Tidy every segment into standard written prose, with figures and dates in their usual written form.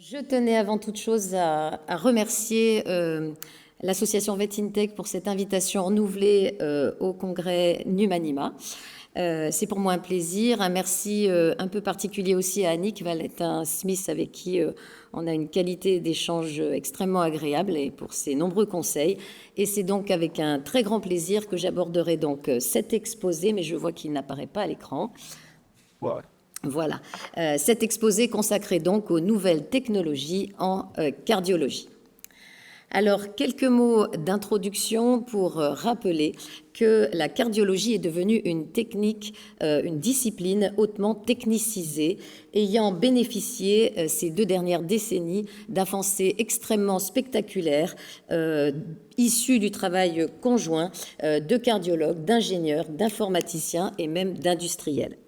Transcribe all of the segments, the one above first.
Je tenais avant toute chose à remercier l'association VetIntech pour cette invitation renouvelée au congrès Numanima. C'est pour moi un plaisir. Un merci un peu particulier aussi à Annick Valentin-Smith, avec qui on a une qualité d'échange extrêmement agréable, et pour ses nombreux conseils. Et c'est donc avec un très grand plaisir que j'aborderai donc cet exposé, mais je vois qu'il n'apparaît pas à l'écran. Ouais. Voilà, cet exposé consacré donc aux nouvelles technologies en cardiologie. Alors, quelques mots d'introduction pour rappeler que la cardiologie est devenue une technique, une discipline hautement technicisée, ayant bénéficié ces 2 dernières décennies d'avancées extrêmement spectaculaires issues du travail conjoint de cardiologues, d'ingénieurs, d'informaticiens et même d'industriels.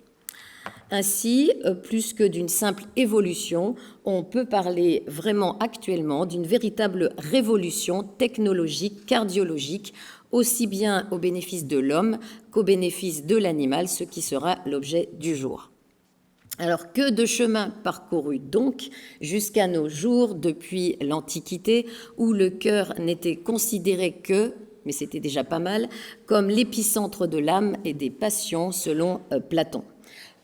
Ainsi, plus que d'une simple évolution, on peut parler vraiment actuellement d'une véritable révolution technologique, cardiologique, aussi bien au bénéfice de l'homme qu'au bénéfice de l'animal, ce qui sera l'objet du jour. Alors, que de chemin parcouru donc jusqu'à nos jours, depuis l'Antiquité, où le cœur n'était considéré que, mais c'était déjà pas mal, comme l'épicentre de l'âme et des passions, selon Platon.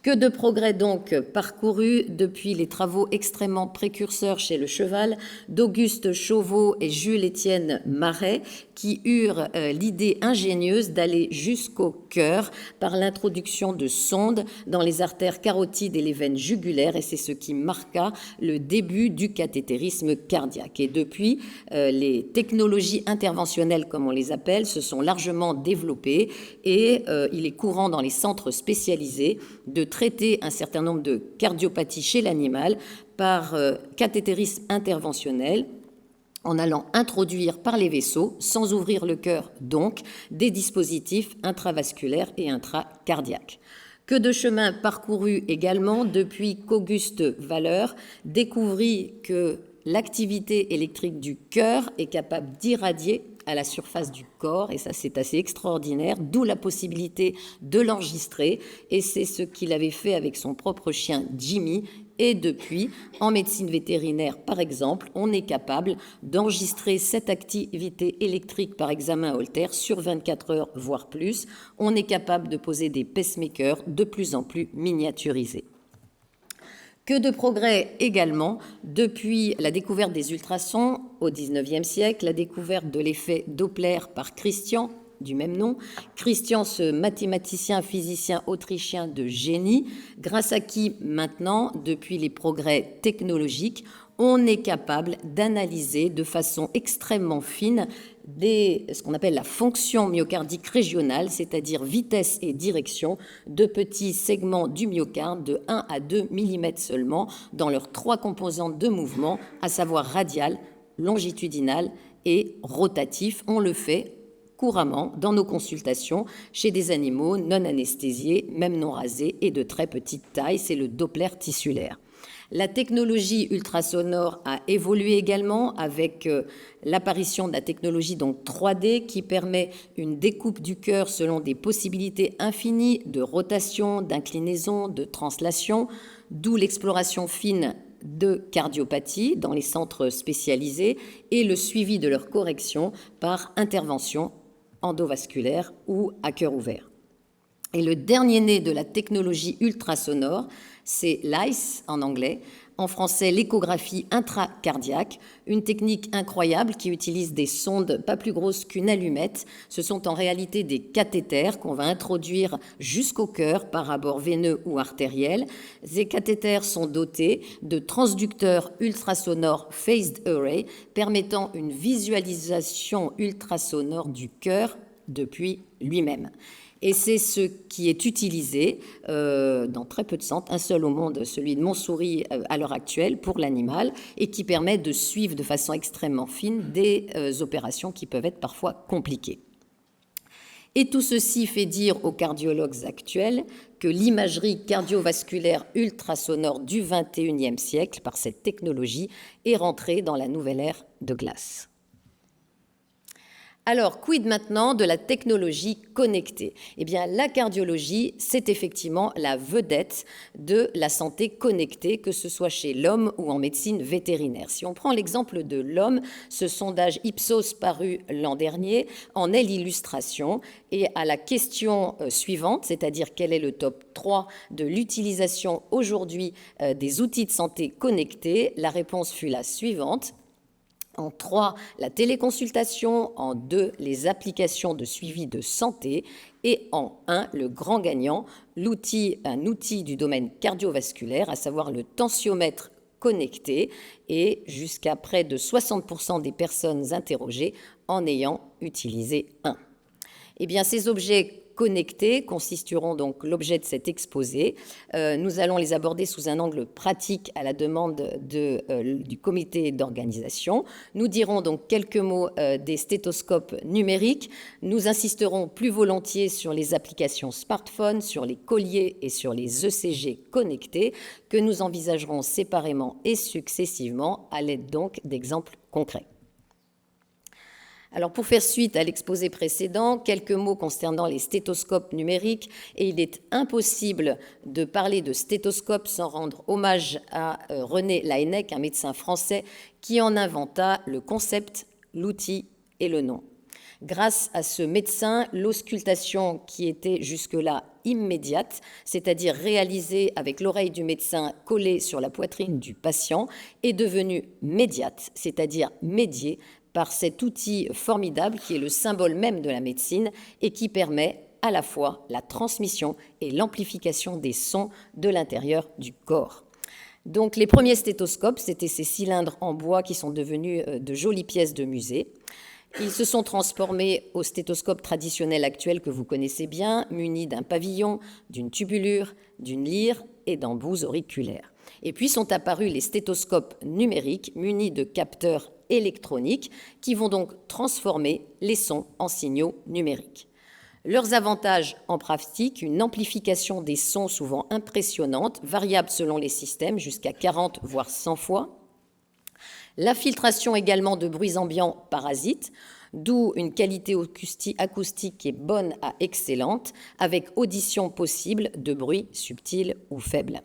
Que de progrès donc parcourus depuis les travaux extrêmement précurseurs chez le cheval d'Auguste Chauveau et Jules-Étienne Marais, qui eurent l'idée ingénieuse d'aller jusqu'au cœur par l'introduction de sondes dans les artères carotides et les veines jugulaires, et c'est ce qui marqua le début du cathétérisme cardiaque. Et depuis, les technologies interventionnelles, comme on les appelle, se sont largement développées, et il est courant dans les centres spécialisés de traiter un certain nombre de cardiopathies chez l'animal par cathétérisme interventionnel, en allant introduire par les vaisseaux, sans ouvrir le cœur donc, des dispositifs intravasculaires et intracardiaques. Que de chemin parcouru également depuis qu'Auguste Walleur découvrit que l'activité électrique du cœur est capable d'irradier à la surface du corps, et ça c'est assez extraordinaire, d'où la possibilité de l'enregistrer, et c'est ce qu'il avait fait avec son propre chien Jimmy. Et depuis, en médecine vétérinaire, par exemple, on est capable d'enregistrer cette activité électrique par examen Holter sur 24 heures, voire plus. On est capable de poser des pacemakers de plus en plus miniaturisés. Que de progrès également depuis la découverte des ultrasons au XIXe siècle, la découverte de l'effet Doppler par Christian, du même nom, Christian, ce mathématicien, physicien autrichien de génie, grâce à qui maintenant, depuis les progrès technologiques, on est capable d'analyser de façon extrêmement fine ce qu'on appelle la fonction myocardique régionale, c'est-à-dire vitesse et direction de petits segments du myocarde de 1 à 2 mm seulement dans leurs 3 composantes de mouvement, à savoir radial, longitudinal et rotatif. On le fait couramment dans nos consultations chez des animaux non anesthésiés, même non rasés et de très petite taille. C'est le Doppler tissulaire. La technologie ultrasonore a évolué également avec l'apparition de la technologie donc 3D qui permet une découpe du cœur selon des possibilités infinies de rotation, d'inclinaison, de translation, d'où l'exploration fine de cardiopathie dans les centres spécialisés et le suivi de leur correction par intervention endovasculaire ou à cœur ouvert. Et le dernier né de la technologie ultrasonore, c'est l'ICE en anglais, en français l'échographie intracardiaque, une technique incroyable qui utilise des sondes pas plus grosses qu'une allumette. Ce sont en réalité des cathéters qu'on va introduire jusqu'au cœur par abord veineux ou artériel. Ces cathéters sont dotés de transducteurs ultrasonores phased array permettant une visualisation ultrasonore du cœur depuis lui-même. Et c'est ce qui est utilisé dans très peu de centres, un seul au monde, celui de Montsouris à l'heure actuelle pour l'animal, et qui permet de suivre de façon extrêmement fine des opérations qui peuvent être parfois compliquées. Et tout ceci fait dire aux cardiologues actuels que l'imagerie cardiovasculaire ultrasonore du XXIe siècle, par cette technologie, est rentrée dans la nouvelle ère de glace. Alors, quid maintenant de la technologie connectée? Eh bien, la cardiologie, c'est effectivement la vedette de la santé connectée, que ce soit chez l'homme ou en médecine vétérinaire. Si on prend l'exemple de l'homme, ce sondage Ipsos paru l'an dernier en est l'illustration. Et à la question suivante, c'est-à-dire quel est le top 3 de l'utilisation aujourd'hui des outils de santé connectés, la réponse fut la suivante. En 3, la téléconsultation. En 2, les applications de suivi de santé. Et en 1, le grand gagnant, un outil du domaine cardiovasculaire, à savoir le tensiomètre connecté, et jusqu'à près de 60% des personnes interrogées en ayant utilisé un. Eh bien, ces objets connectés constitueront donc l'objet de cet exposé. Nous allons les aborder sous un angle pratique à la demande du comité d'organisation. Nous dirons donc quelques mots des stéthoscopes numériques. Nous insisterons plus volontiers sur les applications smartphones, sur les colliers et sur les ECG connectés que nous envisagerons séparément et successivement à l'aide donc d'exemples concrets. Alors, pour faire suite à l'exposé précédent, quelques mots concernant les stéthoscopes numériques. Et il est impossible de parler de stéthoscope sans rendre hommage à René Laennec, un médecin français qui en inventa le concept, l'outil et le nom. Grâce à ce médecin, l'auscultation qui était jusque-là immédiate, c'est-à-dire réalisée avec l'oreille du médecin collée sur la poitrine du patient, est devenue médiate, c'est-à-dire médiée par cet outil formidable qui est le symbole même de la médecine et qui permet à la fois la transmission et l'amplification des sons de l'intérieur du corps. Donc les premiers stéthoscopes, c'était ces cylindres en bois qui sont devenus de jolies pièces de musée. Ils se sont transformés au stéthoscope traditionnel actuel que vous connaissez bien, muni d'un pavillon, d'une tubulure, d'une lyre et d'embouts auriculaires. Et puis sont apparus les stéthoscopes numériques munis de capteurs électroniques qui vont donc transformer les sons en signaux numériques. Leurs avantages en pratique, une amplification des sons souvent impressionnante, variable selon les systèmes, jusqu'à 40 voire 100 fois. La filtration également de bruits ambiants parasites, d'où une qualité acoustique qui est bonne à excellente, avec audition possible de bruits subtils ou faibles.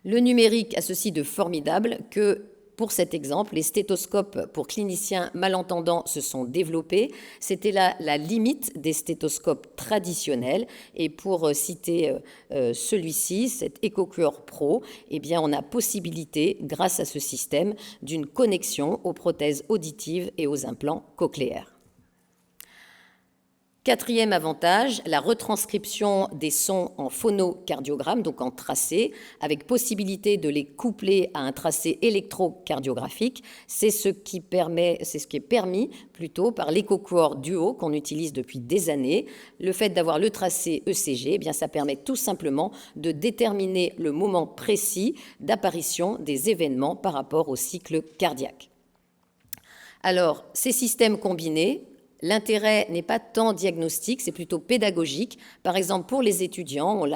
Le numérique a ceci de formidable que, pour cet exemple, les stéthoscopes pour cliniciens malentendants se sont développés. C'était là la limite des stéthoscopes traditionnels. Et pour citer celui-ci, cet EcoCure Pro, eh bien, on a possibilité, grâce à ce système, d'une connexion aux prothèses auditives et aux implants cochléaires. Quatrième avantage, la retranscription des sons en phonocardiogramme, donc en tracé, avec possibilité de les coupler à un tracé électrocardiographique. C'est ce qui est permis plutôt par l'EcoCure Duo qu'on utilise depuis des années. Le fait d'avoir le tracé ECG, eh bien, ça permet tout simplement de déterminer le moment précis d'apparition des événements par rapport au cycle cardiaque. Alors, ces systèmes combinés, l'intérêt n'est pas tant diagnostique, c'est plutôt pédagogique. Par exemple, pour les étudiants, on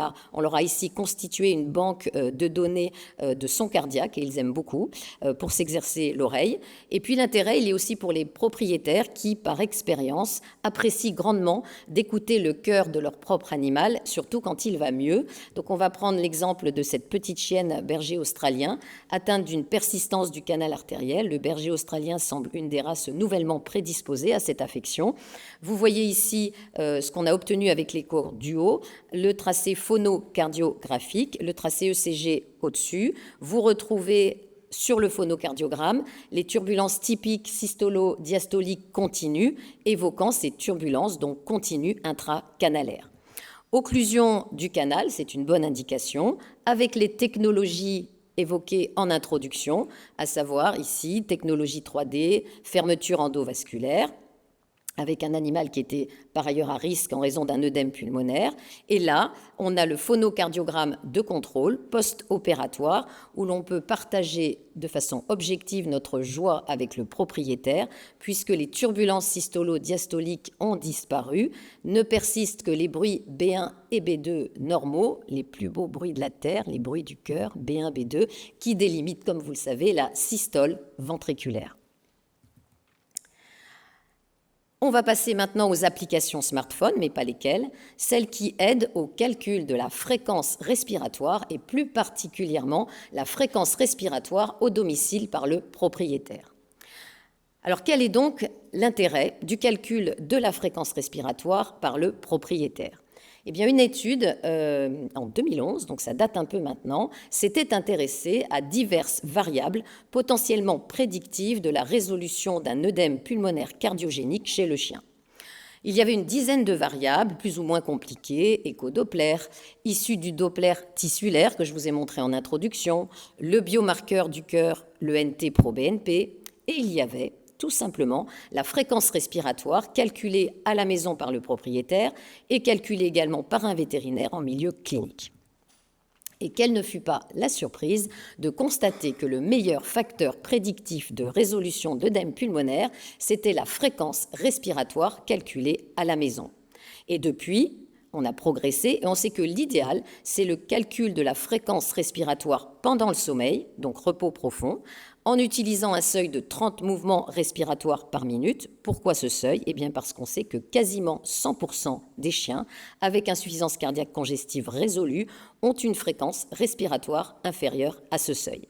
leur a ici constitué une banque de données de son cardiaque, et ils aiment beaucoup, pour s'exercer l'oreille. Et puis l'intérêt, il est aussi pour les propriétaires qui, par expérience, apprécient grandement d'écouter le cœur de leur propre animal, surtout quand il va mieux. Donc on va prendre l'exemple de cette petite chienne berger australien, atteinte d'une persistance du canal artériel. Le berger australien semble une des races nouvellement prédisposées à cette affection. Vous voyez ici ce qu'on a obtenu avec l'EcoCure Duo, le tracé phonocardiographique, le tracé ECG au-dessus. Vous retrouvez sur le phonocardiogramme les turbulences typiques systolo-diastoliques continues, évoquant ces turbulences donc continues intracanalaires. Occlusion du canal, c'est une bonne indication, avec les technologies évoquées en introduction, à savoir ici technologie 3D, fermeture endovasculaire, avec un animal qui était par ailleurs à risque en raison d'un œdème pulmonaire. Et là, on a le phonocardiogramme de contrôle post-opératoire où l'on peut partager de façon objective notre joie avec le propriétaire puisque les turbulences systolo-diastoliques ont disparu. Ne persistent que les bruits B1 et B2 normaux, les plus beaux bruits de la Terre, les bruits du cœur, B1, B2, qui délimitent, comme vous le savez, la systole ventriculaire. On va passer maintenant aux applications smartphone, mais pas lesquelles, celles qui aident au calcul de la fréquence respiratoire et plus particulièrement la fréquence respiratoire au domicile par le propriétaire. Alors quel est donc l'intérêt du calcul de la fréquence respiratoire par le propriétaire ? Eh bien, une étude en 2011, donc ça date un peu maintenant, s'était intéressée à diverses variables potentiellement prédictives de la résolution d'un œdème pulmonaire cardiogénique chez le chien. Il y avait une dizaine de variables, plus ou moins compliquées, écho-Doppler, issues du Doppler tissulaire que je vous ai montré en introduction, le biomarqueur du cœur, le NT-proBNP, et il y avait tout simplement la fréquence respiratoire calculée à la maison par le propriétaire et calculée également par un vétérinaire en milieu clinique. Et quelle ne fut pas la surprise de constater que le meilleur facteur prédictif de résolution d'œdème pulmonaire, c'était la fréquence respiratoire calculée à la maison. Et depuis, on a progressé et on sait que l'idéal, c'est le calcul de la fréquence respiratoire pendant le sommeil, donc repos profond, en utilisant un seuil de 30 mouvements respiratoires par minute. Pourquoi ce seuil ? Eh bien parce qu'on sait que quasiment 100% des chiens avec insuffisance cardiaque congestive résolue ont une fréquence respiratoire inférieure à ce seuil.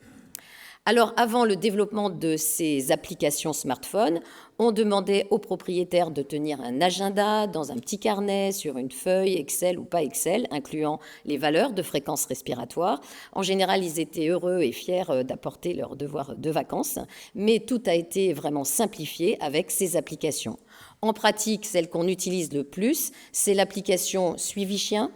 Alors, avant le développement de ces applications smartphone, on demandait aux propriétaires de tenir un agenda dans un petit carnet, sur une feuille, Excel ou pas Excel, incluant les valeurs de fréquence respiratoire. En général, ils étaient heureux et fiers d'apporter leurs devoirs de vacances, mais tout a été vraiment simplifié avec ces applications. En pratique, celle qu'on utilise le plus, c'est l'application Suivi Chien,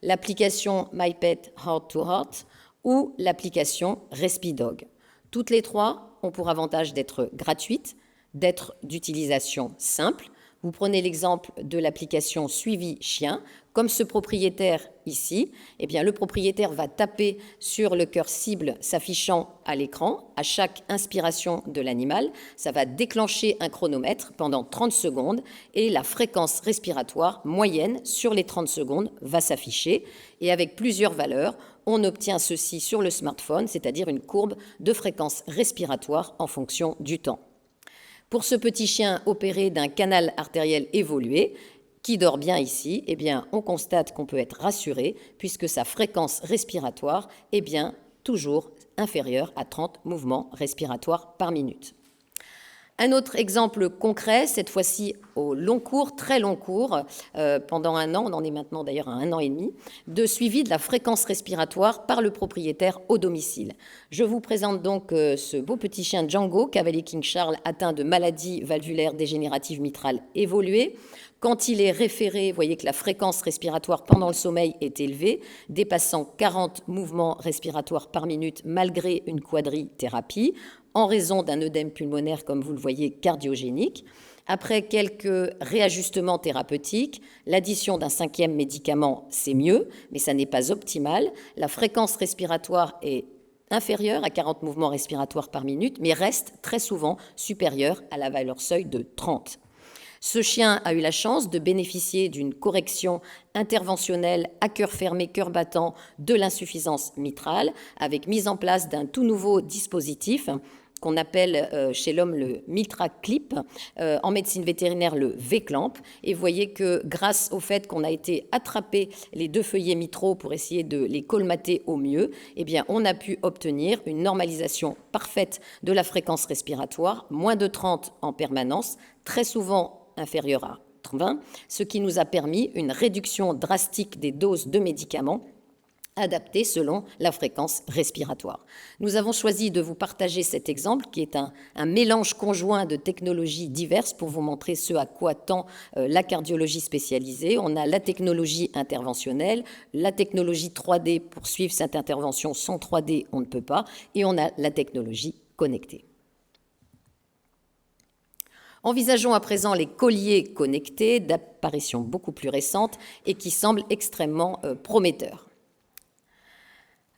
l'application MyPet Heart to Heart ou l'application RespiDog. Toutes les trois ont pour avantage d'être gratuites, d'être d'utilisation simple. Vous prenez l'exemple de l'application Suivi Chien. Comme ce propriétaire ici, eh bien, le propriétaire va taper sur le cœur cible s'affichant à l'écran à chaque inspiration de l'animal. Ça va déclencher un chronomètre pendant 30 secondes et la fréquence respiratoire moyenne sur les 30 secondes va s'afficher. Et avec plusieurs valeurs, on obtient ceci sur le smartphone, c'est-à-dire une courbe de fréquence respiratoire en fonction du temps. Pour ce petit chien opéré d'un canal artériel évolué, qui dort bien ici, eh bien, on constate qu'on peut être rassuré puisque sa fréquence respiratoire est bien toujours inférieure à 30 mouvements respiratoires par minute. Un autre exemple concret, cette fois-ci au long cours, très long cours, pendant un an, on en est maintenant d'ailleurs à 1 an et demi, de suivi de la fréquence respiratoire par le propriétaire au domicile. Je vous présente donc ce beau petit chien Django, cavalier King Charles, atteint de maladie valvulaire dégénérative mitrale évoluée. Quand il est référé, vous voyez que la fréquence respiratoire pendant le sommeil est élevée, dépassant 40 mouvements respiratoires par minute malgré une quadrithérapie, en raison d'un œdème pulmonaire, comme vous le voyez, cardiogénique. Après quelques réajustements thérapeutiques, l'addition d'un 5e médicament, c'est mieux, mais ça n'est pas optimal. La fréquence respiratoire est inférieure à 40 mouvements respiratoires par minute, mais reste très souvent supérieure à la valeur seuil de 30. Ce chien a eu la chance de bénéficier d'une correction interventionnelle à cœur fermé, cœur battant de l'insuffisance mitrale, avec mise en place d'un tout nouveau dispositif qu'on appelle chez l'homme le MitraClip, en médecine vétérinaire le V-Clamp. Et vous voyez que grâce au fait qu'on a été attraper les 2 feuillets mitraux pour essayer de les colmater au mieux, eh bien, on a pu obtenir une normalisation parfaite de la fréquence respiratoire, moins de 30 en permanence, très souvent inférieure à 20, ce qui nous a permis une réduction drastique des doses de médicaments adaptées selon la fréquence respiratoire. Nous avons choisi de vous partager cet exemple qui est un mélange conjoint de technologies diverses pour vous montrer ce à quoi tend la cardiologie spécialisée. On a la technologie interventionnelle, la technologie 3D pour suivre cette intervention. Sans 3D, on ne peut pas. Et on a la technologie connectée. Envisageons à présent les colliers connectés d'apparition beaucoup plus récente et qui semblent extrêmement prometteurs.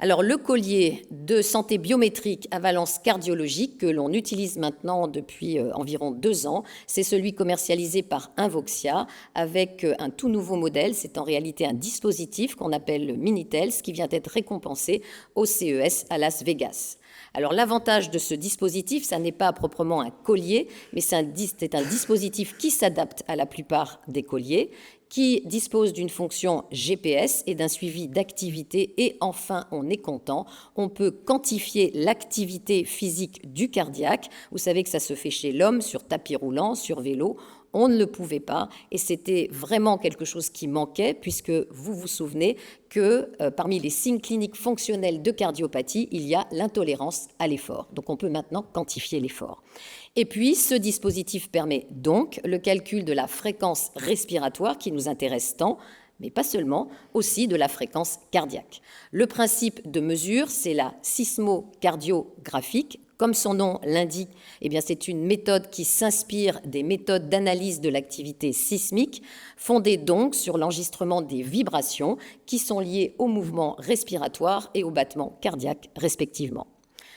Alors, le collier de santé biométrique à valence cardiologique que l'on utilise maintenant depuis environ 2 ans, c'est celui commercialisé par Invoxia avec un tout nouveau modèle. C'est en réalité un dispositif qu'on appelle le Minitels qui vient d'être récompensé au CES à Las Vegas. Alors l'avantage de ce dispositif, ça n'est pas proprement un collier, mais c'est un dispositif qui s'adapte à la plupart des colliers, qui dispose d'une fonction GPS et d'un suivi d'activité. Et enfin, on est content, on peut quantifier l'activité physique du cardiaque. Vous savez que ça se fait chez l'homme, sur tapis roulant, sur vélo. On ne le pouvait pas, et c'était vraiment quelque chose qui manquait, puisque vous vous souvenez que parmi les signes cliniques fonctionnels de cardiopathie, il y a l'intolérance à l'effort. Donc on peut maintenant quantifier l'effort. Et puis, ce dispositif permet donc le calcul de la fréquence respiratoire qui nous intéresse tant, mais pas seulement, aussi de la fréquence cardiaque. Le principe de mesure, c'est la sismocardiographique. Comme son nom l'indique, eh bien, c'est une méthode qui s'inspire des méthodes d'analyse de l'activité sismique, fondée donc sur l'enregistrement des vibrations qui sont liées au mouvement respiratoire et au battement cardiaque respectivement.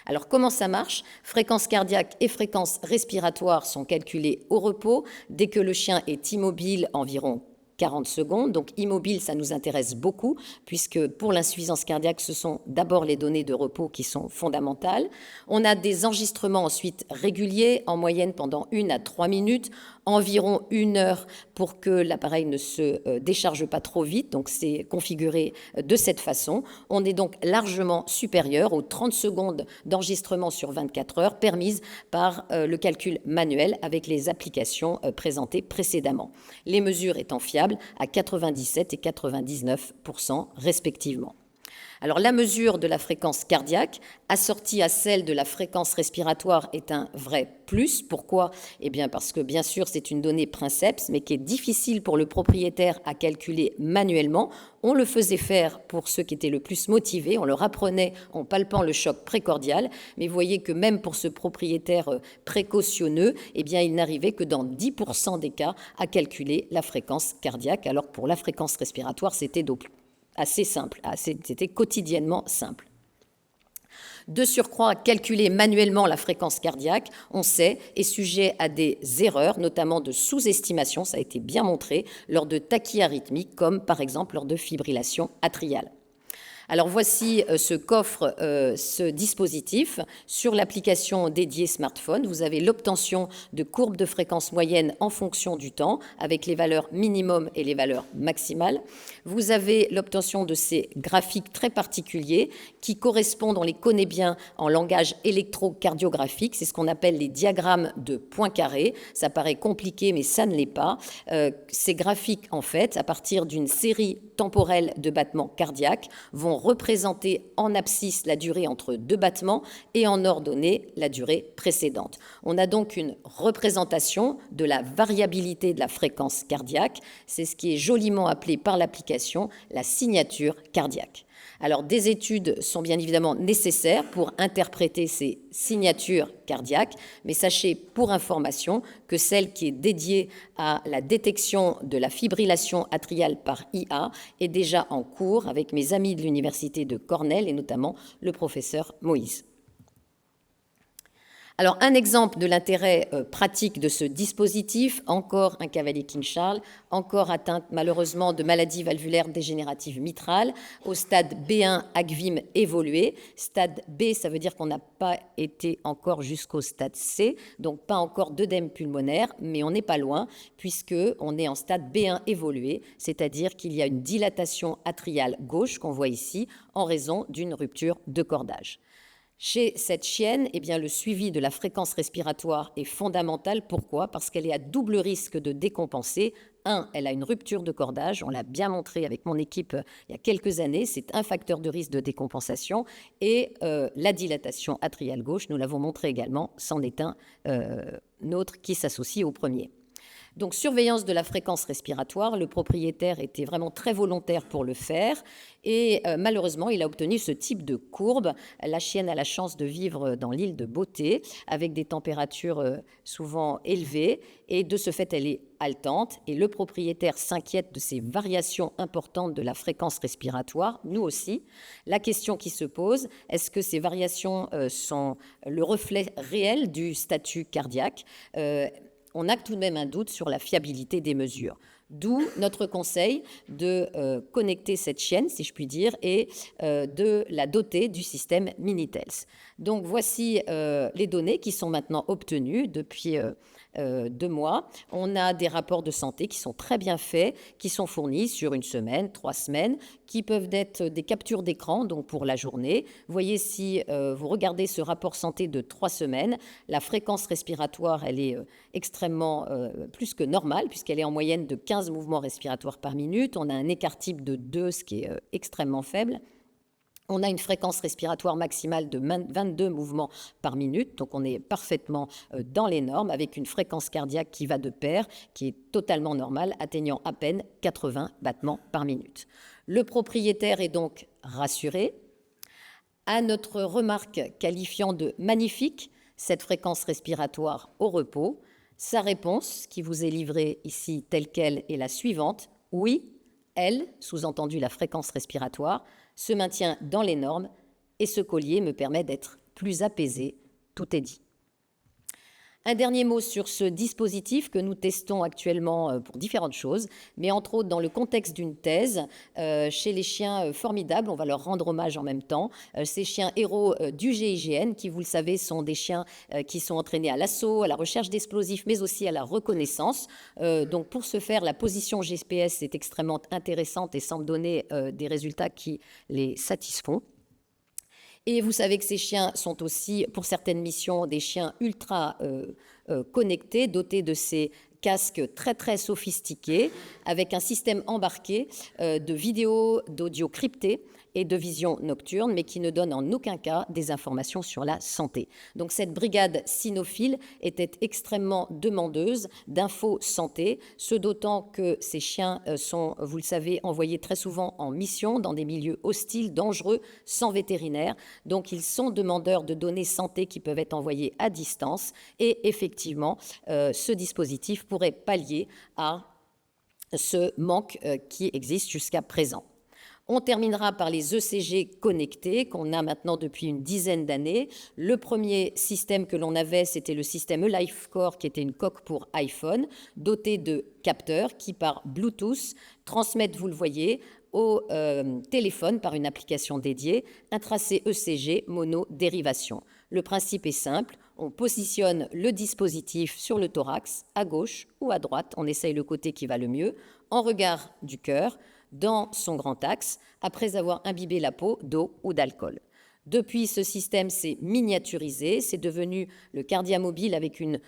Alors comment ça marche? Fréquence cardiaque et fréquence respiratoire sont calculées au repos dès que le chien est immobile environ 40 secondes. Donc immobile, ça nous intéresse beaucoup, puisque pour l'insuffisance cardiaque, ce sont d'abord les données de repos qui sont fondamentales. On a des enregistrements ensuite réguliers, en moyenne pendant 1 à 3 minutes, environ 1 heure pour que l'appareil ne se décharge pas trop vite. Donc c'est configuré de cette façon. On est donc largement supérieur aux 30 secondes d'enregistrement sur 24 heures permises par le calcul manuel avec les applications présentées précédemment. Les mesures étant fiables à 97 et 99% respectivement. Alors la mesure de la fréquence cardiaque assortie à celle de la fréquence respiratoire est un vrai plus. Pourquoi? Eh bien parce que bien sûr c'est une donnée princeps, mais qui est difficile pour le propriétaire à calculer manuellement. On le faisait faire pour ceux qui étaient le plus motivés, on leur apprenait en palpant le choc précordial, mais vous voyez que même pour ce propriétaire précautionneux, eh bien il n'arrivait que dans 10% des cas à calculer la fréquence cardiaque, alors que pour la fréquence respiratoire c'était assez simple, c'était quotidiennement simple. De surcroît, calculer manuellement la fréquence cardiaque, on sait, est sujet à des erreurs, notamment de sous-estimation, ça a été bien montré, lors de tachyarythmies, comme par exemple lors de fibrillation atriale. Alors voici ce qu'offre ce dispositif. Sur l'application dédiée smartphone, vous avez l'obtention de courbes de fréquence moyenne en fonction du temps, avec les valeurs minimum et les valeurs maximales. Vous avez l'obtention de ces graphiques très particuliers qui correspondent, on les connaît bien en langage électrocardiographique, c'est ce qu'on appelle les diagrammes de points carrés. Ça paraît compliqué, mais ça ne l'est pas. Ces graphiques, en fait, à partir d'une série temporelle de battements cardiaques, vont représenter en abscisse la durée entre 2 battements et en ordonnée la durée précédente. On a donc une représentation de la variabilité de la fréquence cardiaque. C'est ce qui est joliment appelé par l'application la signature cardiaque. Alors, des études sont bien évidemment nécessaires pour interpréter ces signatures cardiaques, mais sachez pour information que celle qui est dédiée à la détection de la fibrillation atriale par IA est déjà en cours avec mes amis de l'université de Cornell et notamment le professeur Moïse. Alors, un exemple de l'intérêt pratique de ce dispositif, encore un cavalier King Charles, encore atteinte malheureusement de maladie valvulaire dégénérative mitrale, au stade B1 ACVIM évolué. Stade B, ça veut dire qu'on n'a pas été encore jusqu'au stade C, donc pas encore d'œdème pulmonaire, mais on n'est pas loin, puisqu'on est en stade B1 évolué, c'est-à-dire qu'il y a une dilatation atriale gauche qu'on voit ici en raison d'une rupture de cordage. Chez cette chienne, eh bien, le suivi de la fréquence respiratoire est fondamental. Pourquoi? Parce qu'elle est à double risque de décompenser. Elle a une rupture de cordage, on l'a bien montré avec mon équipe il y a quelques années, c'est un facteur de risque de décompensation. Et la dilatation atriale gauche, nous l'avons montré également, c'en est un autre qui s'associe au premier. Donc, surveillance de la fréquence respiratoire, le propriétaire était vraiment très volontaire pour le faire et malheureusement, il a obtenu ce type de courbe. La chienne a la chance de vivre dans l'île de Beauté avec des températures souvent élevées et de ce fait, elle est haletante et le propriétaire s'inquiète de ces variations importantes de la fréquence respiratoire, nous aussi. La question qui se pose, est-ce que ces variations sont le reflet réel du statut cardiaque? On a tout de même un doute sur la fiabilité des mesures. D'où notre conseil de connecter cette chienne, si je puis dire, et de la doter du système Minitels. Donc voici les données qui sont maintenant obtenues depuis 2 mois. On a des rapports de santé qui sont très bien faits, qui sont fournis sur 1 semaine, 3 semaines, qui peuvent être des captures d'écran, donc pour la journée. Vous voyez, si vous regardez ce rapport santé de 3 semaines, la fréquence respiratoire, elle est extrêmement plus que normale, puisqu'elle est en moyenne de 15 mouvements respiratoires par minute. On a un écart type de 2, ce qui est extrêmement faible. On a une fréquence respiratoire maximale de 22 mouvements par minute, donc on est parfaitement dans les normes, avec une fréquence cardiaque qui va de pair, qui est totalement normale, atteignant à peine 80 battements par minute. Le propriétaire est donc rassuré. À notre remarque qualifiant de magnifique cette fréquence respiratoire au repos, sa réponse, qui vous est livrée ici telle qu'elle, est la suivante. Oui, elle, sous-entendu la fréquence respiratoire, se maintient dans les normes et ce collier me permet d'être plus apaisé. Tout est dit. Un dernier mot sur ce dispositif que nous testons actuellement pour différentes choses, mais entre autres dans le contexte d'une thèse chez les chiens formidables, on va leur rendre hommage en même temps, ces chiens héros du GIGN qui, vous le savez, sont des chiens qui sont entraînés à l'assaut, à la recherche d'explosifs, mais aussi à la reconnaissance. Donc pour ce faire, la position GPS est extrêmement intéressante et semble donner des résultats qui les satisfont. Et vous savez que ces chiens sont aussi, pour certaines missions, des chiens ultra connectés, dotés de ces casques très très sophistiqués, avec un système embarqué de vidéo, d'audio crypté et de vision nocturne, mais qui ne donne en aucun cas des informations sur la santé. Donc cette brigade cynophile était extrêmement demandeuse d'infos santé, ce d'autant que ces chiens sont, vous le savez, envoyés très souvent en mission dans des milieux hostiles, dangereux, sans vétérinaire. Donc ils sont demandeurs de données santé qui peuvent être envoyées à distance et effectivement, ce dispositif pourrait pallier à ce manque qui existe jusqu'à présent. On terminera par les ECG connectés qu'on a maintenant depuis une dizaine d'années. Le premier système que l'on avait, c'était le système LifeCore, qui était une coque pour iPhone, doté de capteurs qui, par Bluetooth, transmettent, vous le voyez, au téléphone par une application dédiée, un tracé ECG monodérivation. Le principe est simple, on positionne le dispositif sur le thorax, à gauche ou à droite, on essaye le côté qui va le mieux, en regard du cœur, dans son grand axe, après avoir imbibé la peau d'eau ou d'alcool. Depuis, ce système s'est miniaturisé, c'est devenu le cardiamobile avec une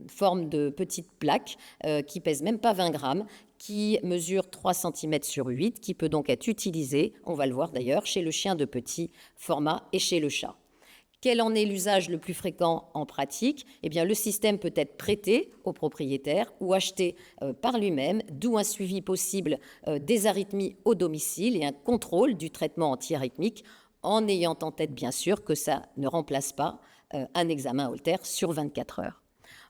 forme de petite plaque qui pèse même pas 20 grammes, qui mesure 3 cm sur 8, qui peut donc être utilisé, on va le voir d'ailleurs, chez le chien de petit format et chez le chat. Quel en est l'usage le plus fréquent en pratique? Eh bien, le système peut être prêté au propriétaire ou acheté par lui-même, d'où un suivi possible des arythmies au domicile et un contrôle du traitement antiarythmique, en ayant en tête bien sûr que ça ne remplace pas un examen Holter sur 24 heures.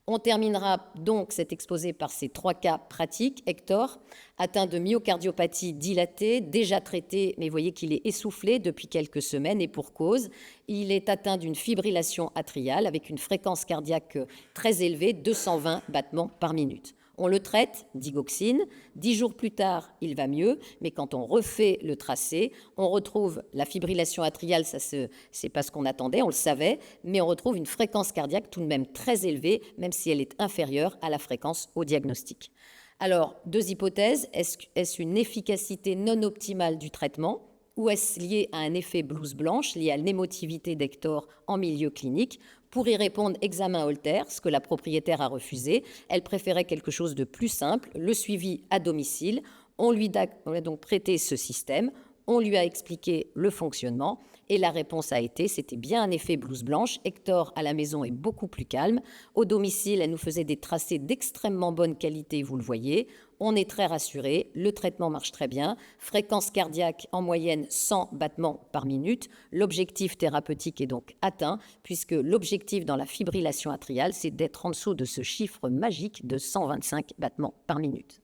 On terminera donc cet exposé par ces 3 cas pratiques. Hector, atteint de myocardiopathie dilatée, déjà traité, mais vous voyez qu'il est essoufflé depuis quelques semaines et pour cause. Il est atteint d'une fibrillation atriale avec une fréquence cardiaque très élevée, 220 battements par minute. On le traite, digoxine. 10 jours plus tard, il va mieux, mais quand on refait le tracé, on retrouve la fibrillation atriale, c'est pas ce qu'on attendait, on le savait, mais on retrouve une fréquence cardiaque tout de même très élevée, même si elle est inférieure à la fréquence au diagnostic. Alors, 2 hypothèses. Est-ce une efficacité non optimale du traitement ou est-ce lié à un effet blouse blanche, lié à l'émotivité d'Hector en milieu clinique? Pour y répondre, examen Holter, ce que la propriétaire a refusé. Elle préférait quelque chose de plus simple, le suivi à domicile. On lui a donc prêté ce système. On lui a expliqué le fonctionnement et la réponse a été, c'était bien un effet blouse blanche. Hector à la maison est beaucoup plus calme. Au domicile, elle nous faisait des tracés d'extrêmement bonne qualité, vous le voyez. On est très rassuré, le traitement marche très bien. Fréquence cardiaque en moyenne 100 battements par minute. L'objectif thérapeutique est donc atteint puisque l'objectif dans la fibrillation atriale, c'est d'être en dessous de ce chiffre magique de 125 battements par minute.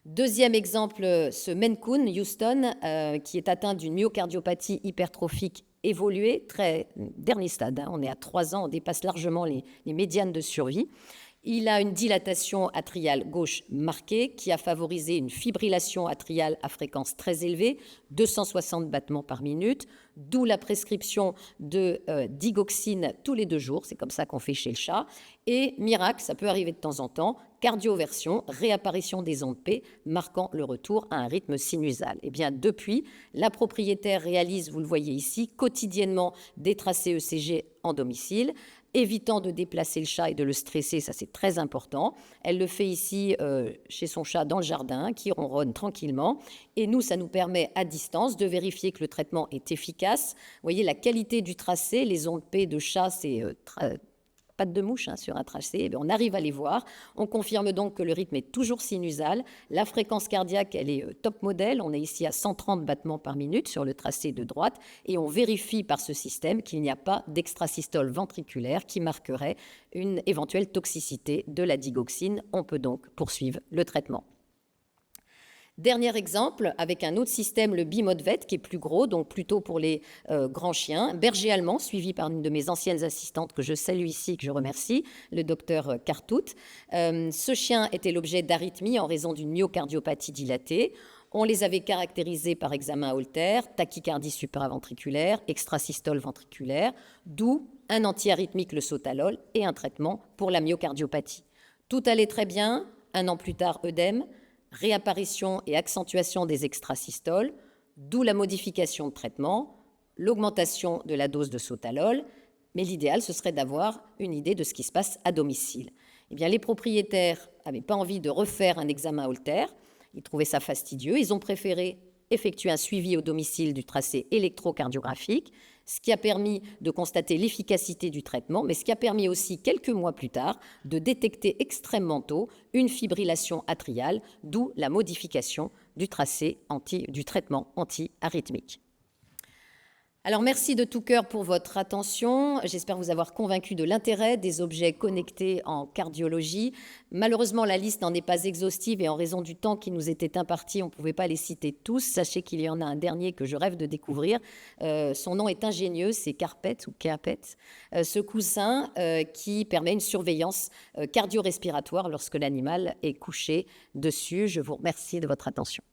Deuxième exemple, ce Maine Coon, Houston, qui est atteint d'une myocardiopathie hypertrophique évoluée, très dernier stade, on est à 3 ans, on dépasse largement les médianes de survie, Il a une dilatation atriale gauche marquée qui a favorisé une fibrillation atriale à fréquence très élevée, 260 battements par minute, d'où la prescription de digoxine tous les 2 jours, c'est comme ça qu'on fait chez le chat. Et miracle, ça peut arriver de temps en temps, cardioversion, réapparition des ondes P, marquant le retour à un rythme sinusal. Et bien depuis, la propriétaire réalise, vous le voyez ici, quotidiennement des tracés ECG en domicile, évitant de déplacer le chat et de le stresser, ça c'est très important. Elle le fait ici chez son chat dans le jardin, qui ronronne tranquillement. Et nous, ça nous permet à distance de vérifier que le traitement est efficace. Vous voyez la qualité du tracé, les ondes P de chat, c'est pattes de mouche sur un tracé, on arrive à les voir. On confirme donc que le rythme est toujours sinusal. La fréquence cardiaque, elle est top modèle. On est ici à 130 battements par minute sur le tracé de droite et on vérifie par ce système qu'il n'y a pas d'extrasystole ventriculaire qui marquerait une éventuelle toxicité de la digoxine. On peut donc poursuivre le traitement. Dernier exemple, avec un autre système, le Bimodvet, qui est plus gros, donc plutôt pour les grands chiens. Berger allemand, suivi par une de mes anciennes assistantes que je salue ici, que je remercie, le docteur Cartout. Ce chien était l'objet d'arythmies en raison d'une myocardiopathie dilatée. On les avait caractérisés par examen à Holter, tachycardie supraventriculaire, extrasystole ventriculaire, d'où un antiarythmique, le sotalol, et un traitement pour la myocardiopathie. Tout allait très bien. 1 an plus tard, œdème, réapparition et accentuation des extrasystoles, d'où la modification de traitement, l'augmentation de la dose de sotalol, mais l'idéal, ce serait d'avoir une idée de ce qui se passe à domicile. Eh bien, les propriétaires n'avaient pas envie de refaire un examen Holter, ils trouvaient ça fastidieux, ils ont préféré effectuer un suivi au domicile du tracé électrocardiographique, ce qui a permis de constater l'efficacité du traitement, mais ce qui a permis aussi, quelques mois plus tard, de détecter extrêmement tôt une fibrillation atriale, d'où la modification du traitement anti-arythmique. Alors merci de tout cœur pour votre attention. J'espère vous avoir convaincu de l'intérêt des objets connectés en cardiologie. Malheureusement, la liste n'en est pas exhaustive et en raison du temps qui nous était imparti, on ne pouvait pas les citer tous. Sachez qu'il y en a un dernier que je rêve de découvrir. Son nom est ingénieux, c'est Carpet ou Carpet. Ce coussin qui permet une surveillance cardio-respiratoire lorsque l'animal est couché dessus. Je vous remercie de votre attention.